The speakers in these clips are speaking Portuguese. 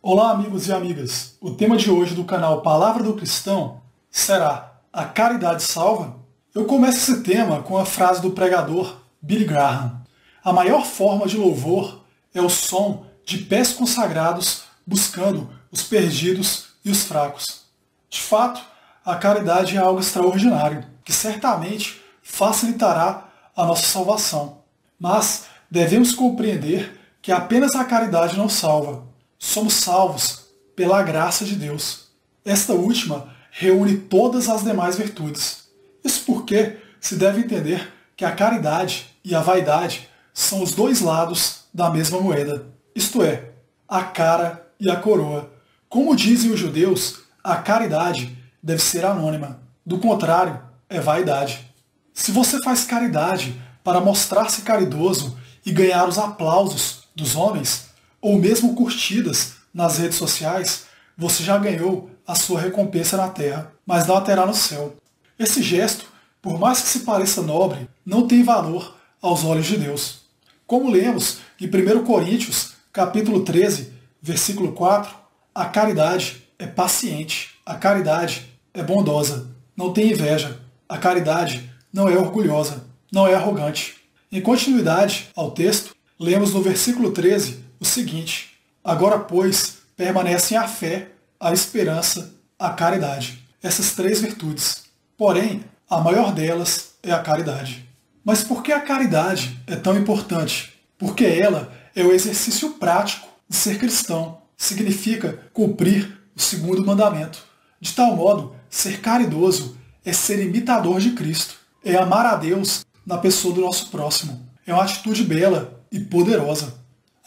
Olá, amigos e amigas! O tema de hoje do canal Palavra do Cristão será A Caridade Salva? Eu começo esse tema com a frase do pregador Billy Graham. A maior forma de louvor é o som de pés consagrados buscando os perdidos e os fracos. De fato, a caridade é algo extraordinário, que certamente facilitará a nossa salvação. Mas devemos compreender que apenas a caridade não salva. Somos salvos pela graça de Deus. Esta última reúne todas as demais virtudes. Isso porque se deve entender que a caridade e a vaidade são os dois lados da mesma moeda, isto é, a cara e a coroa. Como dizem os judeus, a caridade deve ser anônima. Do contrário, é vaidade. Se você faz caridade para mostrar-se caridoso e ganhar os aplausos dos homens, ou mesmo curtidas nas redes sociais, você já ganhou a sua recompensa na terra, mas não a terá no céu. Esse gesto, por mais que se pareça nobre, não tem valor aos olhos de Deus. Como lemos em 1 Coríntios, capítulo 13, versículo 4, a caridade é paciente, a caridade é bondosa, não tem inveja, a caridade não é orgulhosa, não é arrogante. Em continuidade ao texto, lemos no versículo 13 o seguinte: agora, pois, permanecem a fé, a esperança, a caridade. Essas três virtudes. Porém, a maior delas é a caridade. Mas por que a caridade é tão importante? Porque ela é o exercício prático de ser cristão. Significa cumprir o segundo mandamento. De tal modo, ser caridoso é ser imitador de Cristo. É amar a Deus na pessoa do nosso próximo. É uma atitude bela e poderosa.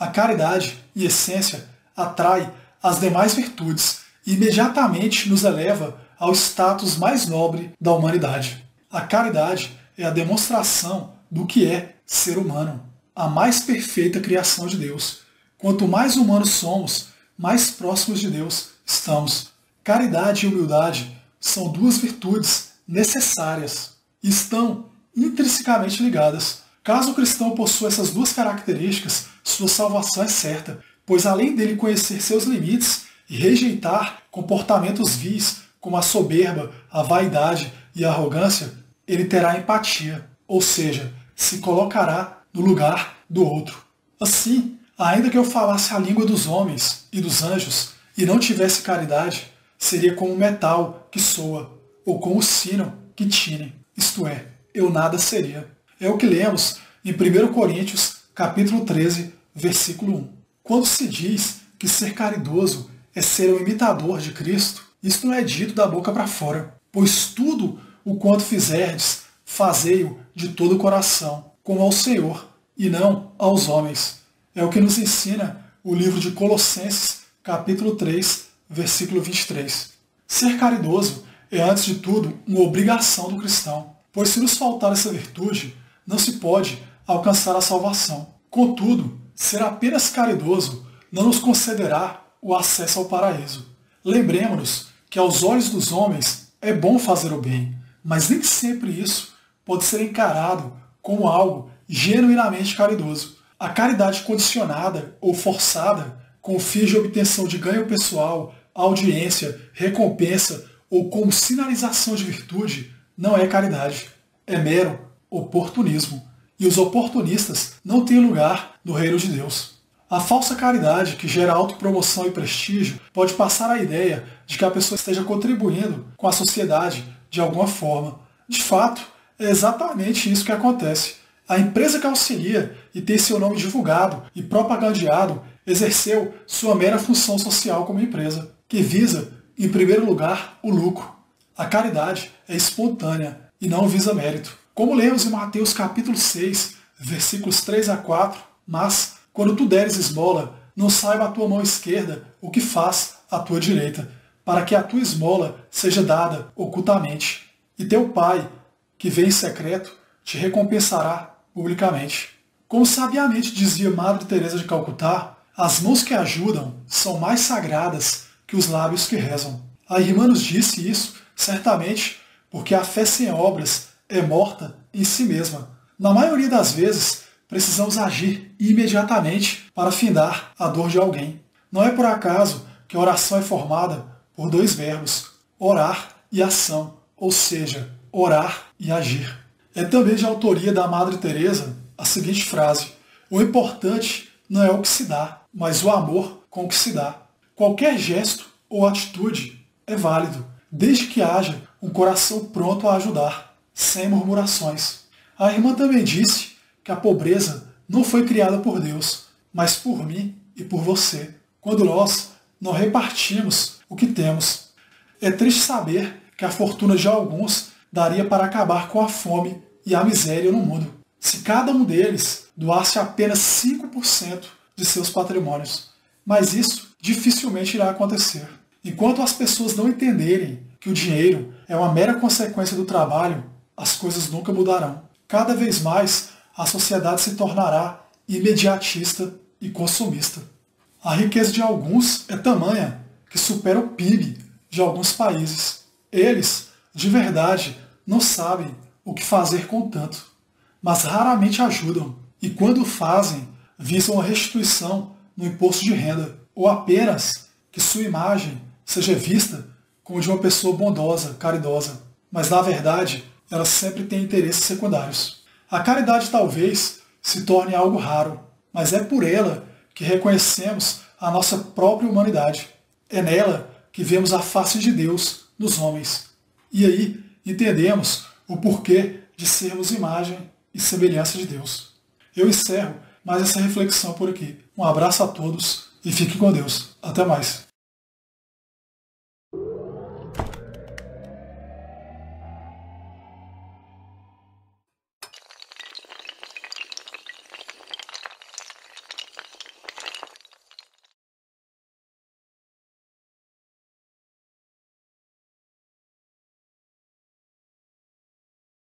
A caridade, em essência, atrai as demais virtudes e imediatamente nos eleva ao status mais nobre da humanidade. A caridade é a demonstração do que é ser humano, a mais perfeita criação de Deus. Quanto mais humanos somos, mais próximos de Deus estamos. Caridade e humildade são duas virtudes necessárias e estão intrinsecamente ligadas. Caso o cristão possua essas duas características, sua salvação é certa, pois além dele conhecer seus limites e rejeitar comportamentos vis como a soberba, a vaidade e a arrogância, ele terá empatia, ou seja, se colocará no lugar do outro. Assim, ainda que eu falasse a língua dos homens e dos anjos e não tivesse caridade, seria como o metal que soa, ou como o sino que tine, isto é, eu nada seria. É o que lemos em 1 Coríntios, capítulo 13, versículo 1. Quando se diz que ser caridoso é ser um imitador de Cristo, isto não é dito da boca para fora, pois tudo o quanto fizerdes, fazei-o de todo o coração, como ao Senhor, e não aos homens. É o que nos ensina o livro de Colossenses, capítulo 3, versículo 23. Ser caridoso é, antes de tudo, uma obrigação do cristão, pois se nos faltar essa virtude, não se pode alcançar a salvação. Contudo, ser apenas caridoso não nos concederá o acesso ao paraíso. Lembremos-nos que aos olhos dos homens é bom fazer o bem, mas nem sempre isso pode ser encarado como algo genuinamente caridoso. A caridade condicionada ou forçada, com fins de obtenção de ganho pessoal, audiência, recompensa ou como sinalização de virtude, não é caridade. É mero oportunismo. E os oportunistas não têm lugar no reino de Deus. A falsa caridade, que gera autopromoção e prestígio, pode passar a ideia de que a pessoa esteja contribuindo com a sociedade de alguma forma. De fato, é exatamente isso que acontece. A empresa que auxilia e tem seu nome divulgado e propagandeado exerceu sua mera função social como empresa, que visa, em primeiro lugar, o lucro. A caridade é espontânea e não visa mérito. Como lemos em Mateus capítulo 6, versículos 3 a 4, mas, quando tu deres esmola, não saiba a tua mão esquerda o que faz a tua direita, para que a tua esmola seja dada ocultamente. E teu Pai, que vem em secreto, te recompensará publicamente. Como sabiamente dizia Madre Teresa de Calcutá, as mãos que ajudam são mais sagradas que os lábios que rezam. A irmã nos disse isso, certamente, porque a fé sem obras é morta em si mesma. Na maioria das vezes, precisamos agir imediatamente para findar a dor de alguém. Não é por acaso que a oração é formada por dois verbos, orar e ação, ou seja, orar e agir. É também de autoria da Madre Teresa a seguinte frase: o importante não é o que se dá, mas o amor com o que se dá. Qualquer gesto ou atitude é válido, desde que haja um coração pronto a ajudar, sem murmurações. A irmã também disse que a pobreza não foi criada por Deus, mas por mim e por você, quando nós não repartimos o que temos. É triste saber que a fortuna de alguns daria para acabar com a fome e a miséria no mundo, se cada um deles doasse apenas 5% de seus patrimônios. Mas isso dificilmente irá acontecer. Enquanto as pessoas não entenderem que o dinheiro é uma mera consequência do trabalho, as coisas nunca mudarão. Cada vez mais a sociedade se tornará imediatista e consumista. A riqueza de alguns é tamanha que supera o PIB de alguns países. Eles, de verdade, não sabem o que fazer com tanto, mas raramente ajudam, e quando fazem, visam a restituição no imposto de renda, ou apenas que sua imagem seja vista como de uma pessoa bondosa, caridosa, mas na verdade ela sempre tem interesses secundários. A caridade talvez se torne algo raro, mas é por ela que reconhecemos a nossa própria humanidade. É nela que vemos a face de Deus nos homens. E aí entendemos o porquê de sermos imagem e semelhança de Deus. Eu encerro mais essa reflexão por aqui. Um abraço a todos e fiquem com Deus. Até mais.